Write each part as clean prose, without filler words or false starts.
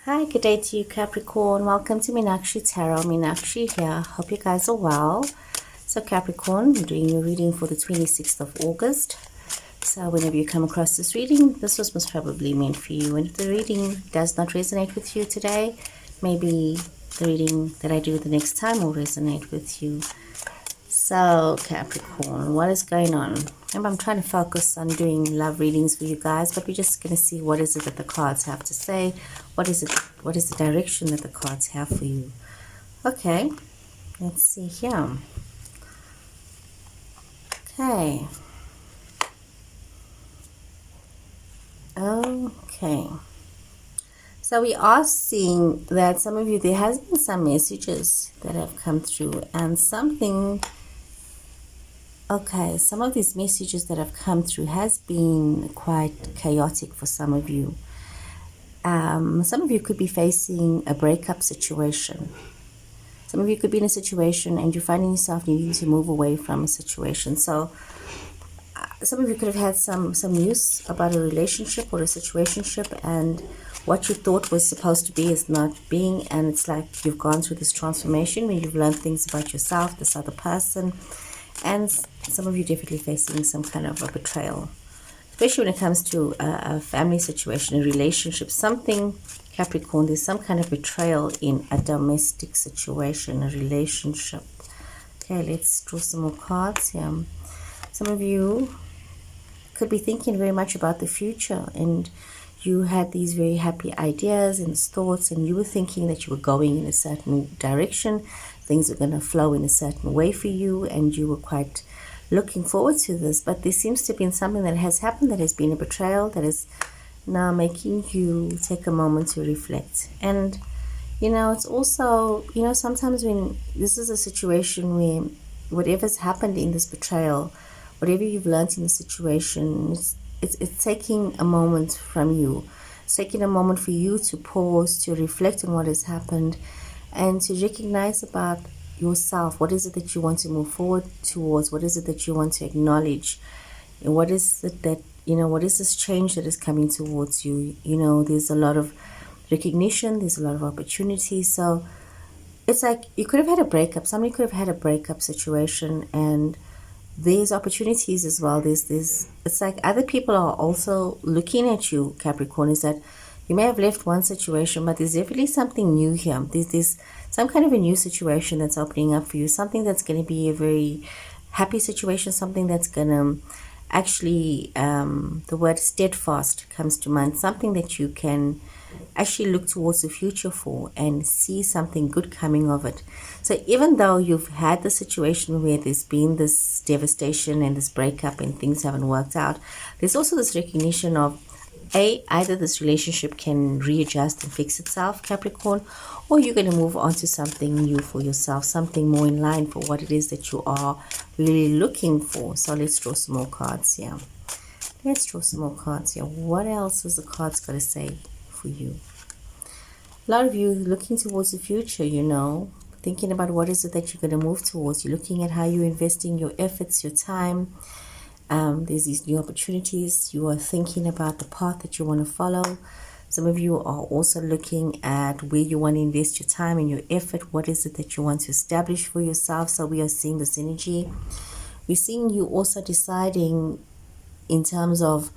Hi, good day to you, Capricorn. Welcome to Meenakshi Tarot. Meenakshi here. Hope you guys are well. So, Capricorn, I'm doing your reading for the 26th of August. So, whenever you come across this reading, this was most probably meant for you. And if the reading does not resonate with you today, maybe the reading that I do the next time will resonate with you. So, Capricorn, what is going on? Remember, I'm trying to focus on doing love readings for you guys, but we're just going to see what is it that the cards have to say. What is it? What is the direction that the cards have for you? Okay, let's see here. Okay. Okay. So we are seeing that some of you, there has been some messages that have come through and something. Okay, some of these messages that have come through has been quite chaotic for some of you. Some of you could be facing a breakup situation. Some of you could be in a situation and you're finding yourself needing to move away from a situation. So some of you could have had some news about a relationship or a situationship, and what you thought was supposed to be is not being, and it's like you've gone through this transformation where you've learned things about yourself, this other person, and some of you definitely facing some kind of a betrayal, especially when it comes to a family situation, a relationship, something, Capricorn, there's some kind of betrayal in a domestic situation, a relationship. Okay, let's draw some more cards here. Some of you could be thinking very much about the future, and you had these very happy ideas and thoughts, and you were thinking that you were going in a certain direction, things were going to flow in a certain way for you, and you were quite looking forward to this. But there seems to have been something that has happened that has been a betrayal that is now making you take a moment to reflect. And it's also, sometimes when this is a situation where whatever's happened in this betrayal, whatever you've learned in the situation, it's taking a moment from you. It's taking a moment for you to pause, to reflect on what has happened, and to recognize about yourself. What is it that you want to move forward towards? What is it that you want to acknowledge? And what is it that, what is this change that is coming towards you? There's a lot of recognition, there's a lot of opportunity. So it's like you could have had a breakup. Somebody could have had a breakup situation, and there's opportunities as well. It's like other people are also looking at you, Capricorn, is that you may have left one situation, but there's definitely something new here. There's some kind of a new situation that's opening up for you, something that's going to be a very happy situation, something that's going to actually, the word steadfast comes to mind, something that you can actually look towards the future for and see something good coming of it. So even though you've had the situation where there's been this devastation and this breakup and things haven't worked out, there's also this recognition of either this relationship can readjust and fix itself, Capricorn, or you're going to move on to something new for yourself, something more in line for what it is that you are really looking for. So let's draw some more cards here. What else is the cards got to say for you? A lot of you looking towards the future, thinking about what is it that you're going to move towards. You're looking at how you're investing your efforts, your time. There's these new opportunities. You are thinking about the path that you want to follow. Some of you are also looking at where you want to invest your time and your effort. What is it that you want to establish for yourself? So we are seeing this energy. We're seeing you also deciding in terms of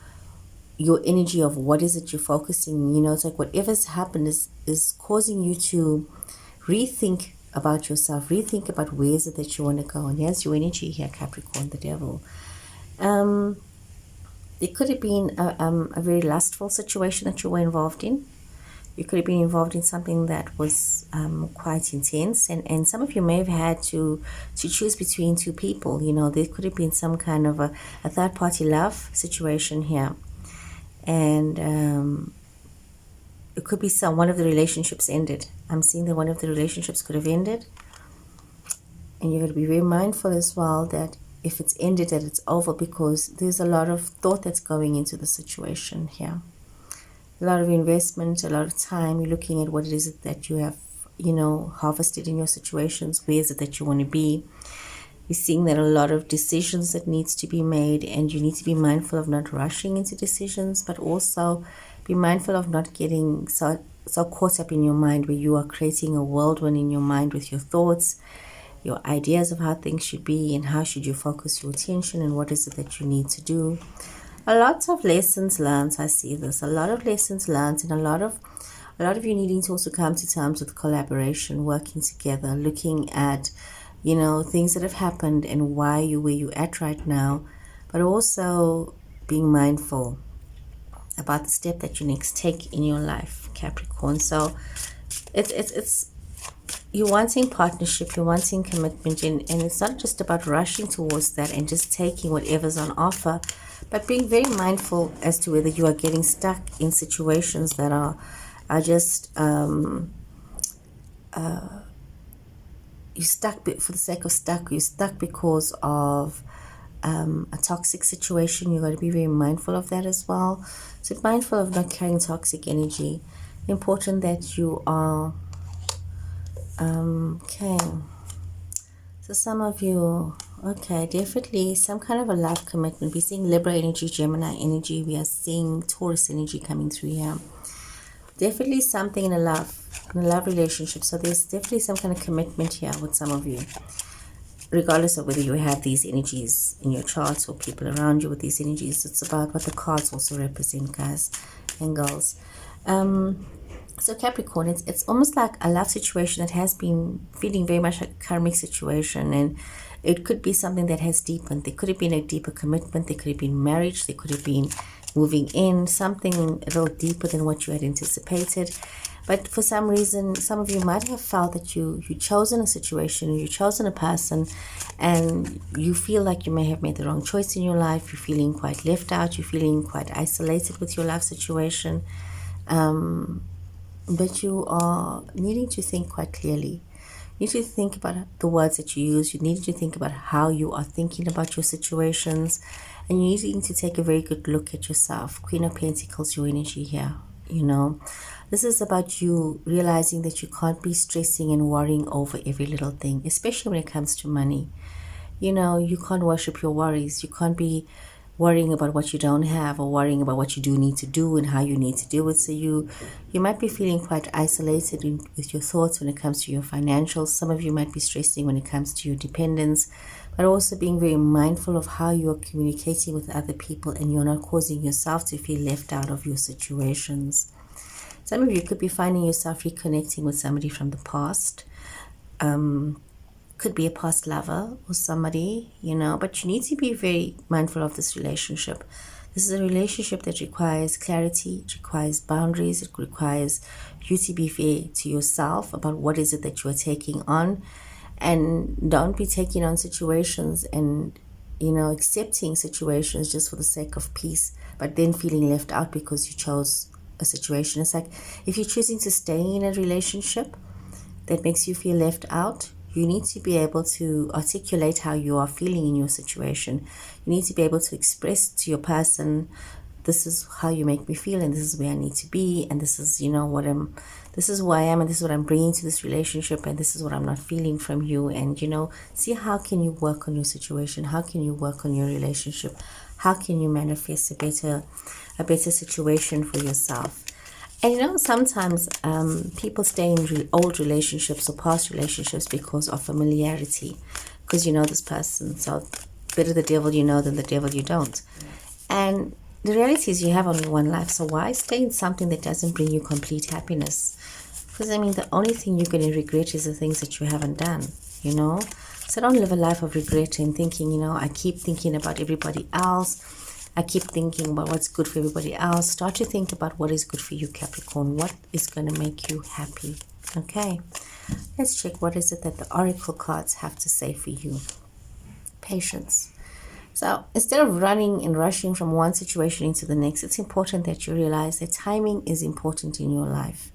your energy of what is it you're focusing. It's like whatever's happened is causing you to rethink about yourself, rethink about where is it that you want to go. And here's your energy here, Capricorn, the devil. There could have been a very lustful situation that you were involved in. You could have been involved in something that was quite intense, and some of you may have had to choose between two people. There could have been some kind of a third-party love situation here, and it could be one of the relationships ended. I'm seeing that one of the relationships could have ended, and you're going to be very mindful as well that if it's ended, that it's over, because there's a lot of thought that's going into the situation here. A lot of investment, a lot of time. You're looking at what it is that you have, harvested in your situations. Where is it that you want to be? You're seeing that a lot of decisions that needs to be made, and you need to be mindful of not rushing into decisions, but also Be mindful of not getting so caught up in your mind, where you are creating a whirlwind in your mind with your thoughts, your ideas of how things should be, and how should you focus your attention, and what is it that you need to do. A lot of lessons learned. I see this. A lot of lessons learned, and a lot of you needing to also come to terms with collaboration, working together, looking at, things that have happened and why you're where you're at right now, but also being mindful about the step that you next take in your life, Capricorn. So it's you're wanting partnership, you're wanting commitment, and it's not just about rushing towards that and just taking whatever's on offer, but being very mindful as to whether you are getting stuck in situations that are just you're stuck for the sake of stuck. You're stuck because of a toxic situation. You've got to be very mindful of that as well. So be mindful of not carrying toxic energy. Important that you are okay. So some of you, okay, definitely some kind of a love commitment. We're seeing Libra energy, Gemini energy. We are seeing Taurus energy coming through here. Definitely something in a love relationship. So there's definitely some kind of commitment here with some of you, regardless of whether you have these energies in your charts or people around you with these energies. It's about what the cards also represent, guys and girls. So Capricorn, it's almost like a love situation that has been feeling very much like a karmic situation, and it could be something that has deepened. There could have been a deeper commitment. There could have been marriage. There could have been moving in, something a little deeper than what you had anticipated. But for some reason, some of you might have felt that you've chosen a situation, you've chosen a person, and you feel like you may have made the wrong choice in your life. You're feeling quite left out. You're feeling quite isolated with your life situation. But you are needing to think quite clearly. You need to think about the words that you use. You need to think about how you are thinking about your situations. And you need to take a very good look at yourself. Queen of Pentacles, your energy here, This is about you realizing that you can't be stressing and worrying over every little thing, especially when it comes to money. You can't worship your worries. You can't be worrying about what you don't have, or worrying about what you do need to do and how you need to do it. So you might be feeling quite isolated with your thoughts when it comes to your financials. Some of you might be stressing when it comes to your dependence, but also being very mindful of how you're communicating with other people, and you're not causing yourself to feel left out of your situations. Some of you could be finding yourself reconnecting with somebody from the past. Could be a past lover or somebody, but you need to be very mindful of this relationship. This is a relationship that requires clarity, it requires boundaries, it requires you to be fair to yourself about what is it that you are taking on, and don't be taking on situations and, accepting situations just for the sake of peace, but then feeling left out because you chose a situation. It's like if you're choosing to stay in a relationship that makes you feel left out, you need to be able to articulate how you are feeling in your situation. You need to be able to express to your person, this is how you make me feel, and this is where I need to be, and this is, this is who I am, and this is what I'm bringing to this relationship, and this is what I'm not feeling from you. And, see how can you work on your situation? How can you work on your relationship? How can you manifest a better situation for yourself? And sometimes people stay in old relationships or past relationships because of familiarity, because you know this person. So better the devil you know than the devil you don't. And the reality is you have only one life, so why stay in something that doesn't bring you complete happiness? Because the only thing you're going to regret is the things that you haven't done, So don't live a life of regret and thinking, I keep thinking about everybody else. I keep thinking about what's good for everybody else. Start to think about what is good for you, Capricorn. What is going to make you happy? Okay, let's check what is it that the oracle cards have to say for you. Patience. So instead of running and rushing from one situation into the next, it's important that you realize that timing is important in your life,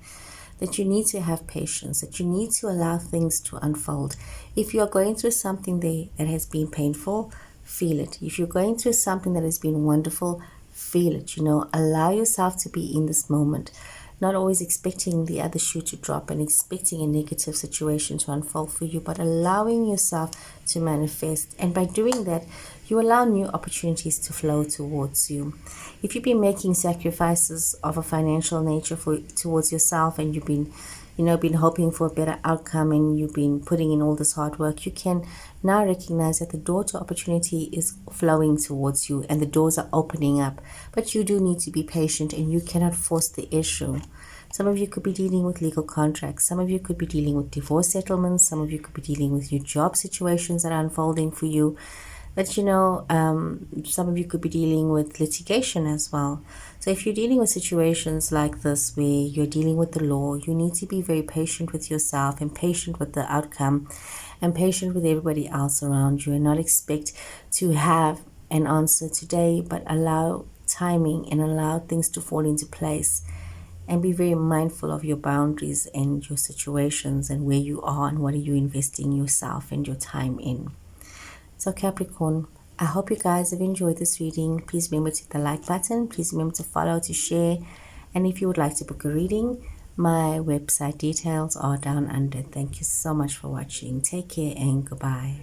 that you need to have patience, that you need to allow things to unfold. If you are going through something that has been painful, feel it. If you're going through something that has been wonderful, feel it. Allow yourself to be in this moment, not always expecting the other shoe to drop and expecting a negative situation to unfold for you, but allowing yourself to manifest. And by doing that, You allow new opportunities to flow towards you. If you've been making sacrifices of a financial nature towards yourself, and you've been been hoping for a better outcome, and you've been putting in all this hard work, you can now recognize that the door to opportunity is flowing towards you and the doors are opening up. But you do need to be patient, and you cannot force the issue. Some of you could be dealing with legal contracts. Some of you could be dealing with divorce settlements. Some of you could be dealing with your job situations that are unfolding for you. But some of you could be dealing with litigation as well. So if you're dealing with situations like this where you're dealing with the law, you need to be very patient with yourself and patient with the outcome and patient with everybody else around you, and not expect to have an answer today, but allow timing and allow things to fall into place. And be very mindful of your boundaries and your situations and where you are and what are you investing yourself and your time in. So Capricorn, I hope you guys have enjoyed this reading. Please remember to hit the like button. Please remember to follow, to share. And if you would like to book a reading, my website details are down under. Thank you so much for watching. Take care and goodbye.